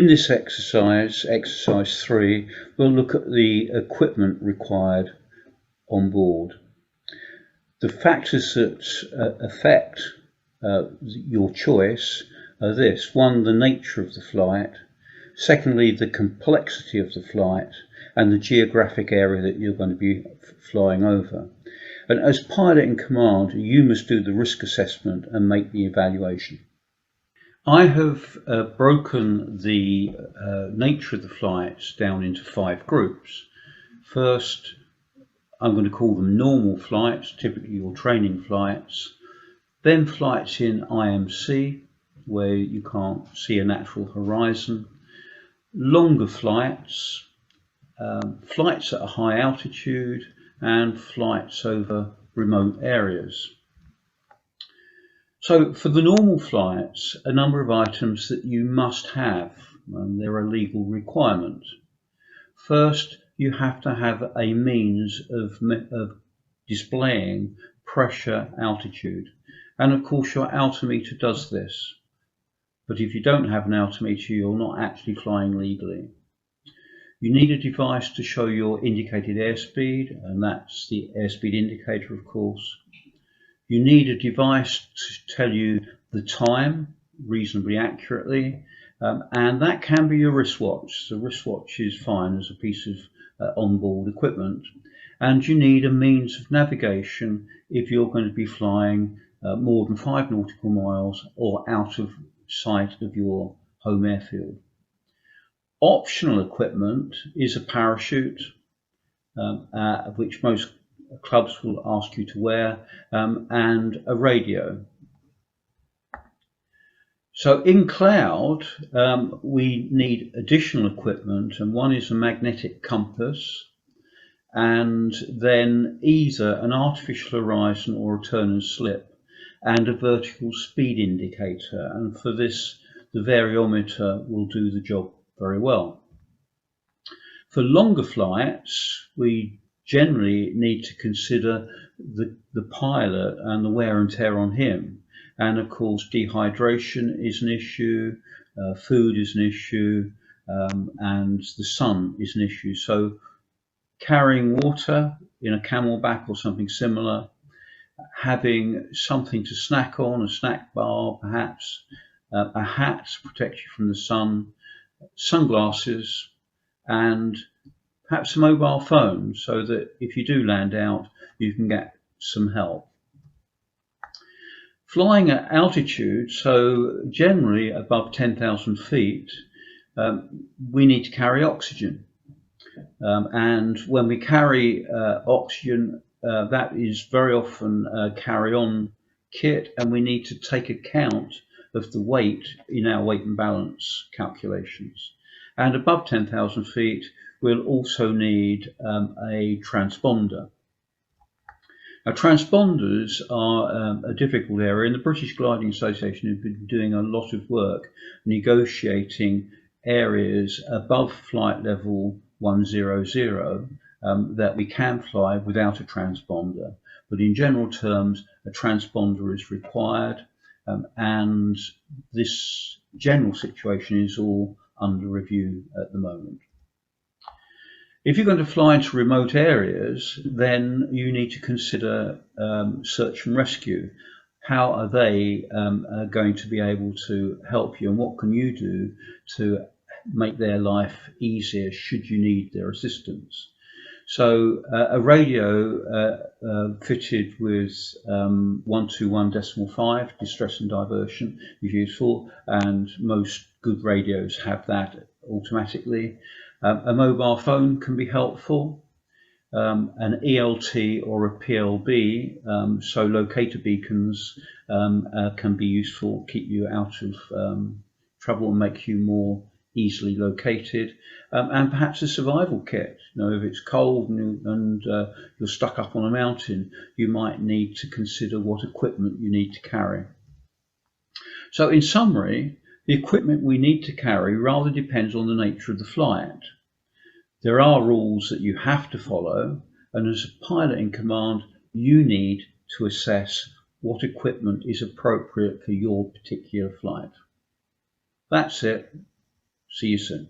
In this exercise, exercise 3, we'll look at the equipment required on board. The factors that affect your choice are this: 1, the nature of the flight; secondly, the complexity of the flight and the geographic area that you're going to be flying over. And as pilot in command, you must do the risk assessment and make the evaluation. I have broken the nature of the flights down into 5 groups. First, I'm going to call them normal flights, typically your training flights. Then flights in IMC, where you can't see a natural horizon. Longer flights, flights at a high altitude, and flights over remote areas. So for the normal flights, a number of items that you must have, and they're a legal requirement. First, you have to have a means of displaying pressure altitude. And of course your altimeter does this. But if you don't have an altimeter, you're not actually flying legally. You need a device to show your indicated airspeed, and that's the airspeed indicator, of course. You need a device to tell you the time reasonably accurately, and that can be your wristwatch. The wristwatch is fine as a piece of onboard equipment. And you need a means of navigation if you're going to be flying more than 5 nautical miles or out of sight of your home airfield. Optional equipment is a parachute, which most clubs will ask you to wear, and a radio. So in cloud, we need additional equipment, and one is a magnetic compass, and then either an artificial horizon or a turn and slip, and a vertical speed indicator. And for this, the variometer will do the job very well. For longer flights, we generally need to consider the pilot and the wear and tear on him. And of course, dehydration is an issue, food is an issue, and the sun is an issue. So carrying water in a camelback or something similar, having something to snack on, a snack bar perhaps, a hat to protect you from the sun, sunglasses, and perhaps a mobile phone so that if you do land out, you can get some help. Flying at altitude, so generally above 10,000 feet, we need to carry oxygen. And when we carry oxygen, that is very often carry-on kit, and we need to take account of the weight in our weight and balance calculations. And above 10,000 feet, we'll also need a transponder. Now, transponders are a difficult area, and the British Gliding Association have been doing a lot of work negotiating areas above flight level 100 that we can fly without a transponder. But in general terms, a transponder is required, and this general situation is all under review at the moment. If you're going to fly into remote areas, then you need to consider search and rescue. How are they going to be able to help you, and what can you do to make their life easier should you need their assistance? So a radio fitted with 121.5 distress and diversion is useful, and most good radios have that automatically. A mobile phone can be helpful, an ELT or a PLB, so locator beacons can be useful, keep you out of trouble and make you more easily located, and perhaps a survival kit. You know, if it's cold and you're stuck up on a mountain, you might need to consider what equipment you need to carry. So in summary, the equipment we need to carry rather depends on the nature of the flight. There are rules that you have to follow, and as a pilot in command, you need to assess what equipment is appropriate for your particular flight. That's it. See you soon.